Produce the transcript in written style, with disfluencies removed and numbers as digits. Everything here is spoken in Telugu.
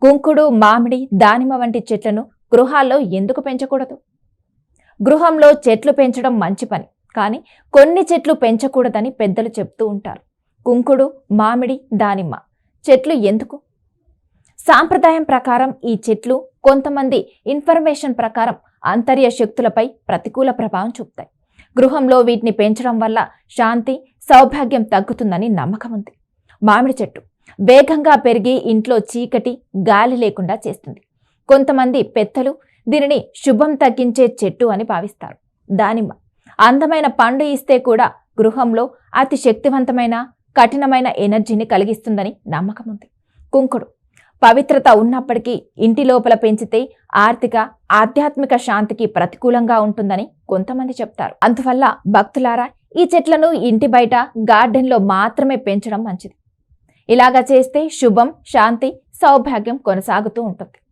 కుంకుడు, మామిడి, దానిమ్మ వంటి చెట్లను గృహాల్లో ఎందుకు పెంచకూడదు? గృహంలో చెట్లు పెంచడం మంచి పని, కానీ కొన్ని చెట్లు పెంచకూడదని పెద్దలు చెప్తూ ఉంటారు. కుంకుడు, మామిడి, దానిమ్మ చెట్లు ఎందుకు? సాంప్రదాయం ప్రకారం ఈ చెట్లు కొంతమంది ఇన్ఫర్మేషన్ ప్రకారం అంతర్య శక్తులపై ప్రతికూల ప్రభావం చూపుతాయి. గృహంలో వీటిని పెంచడం వల్ల శాంతి, సౌభాగ్యం తగ్గుతుందని నమ్మకం ఉంది. మామిడి చెట్టు వేగంగా పెరిగి ఇంట్లో చీకటి, గాలి లేకుండా చేస్తుంది. కొంతమంది పెద్దలు దీనిని శుభం తగ్గించే చెట్టు అని భావిస్తారు. దానిమ్మ అందమైన పండు ఇస్తే కూడా గృహంలో అతి శక్తివంతమైన, కఠినమైన ఎనర్జీని కలిగిస్తుందని నమ్మకం ఉంది. కుంకుడు పవిత్రత ఉన్నప్పటికీ ఇంటి లోపల పెంచితే ఆర్థిక, ఆధ్యాత్మిక శాంతికి ప్రతికూలంగా ఉంటుందని కొంతమంది చెప్తారు. అందువల్ల భక్తులారా, ఈ చెట్లను ఇంటి బయట గార్డెన్లో మాత్రమే పెంచడం మంచిది. ఇలాగా చేస్తే శుభం, శాంతి, సౌభాగ్యం కొనసాగుతూ ఉంటుంది.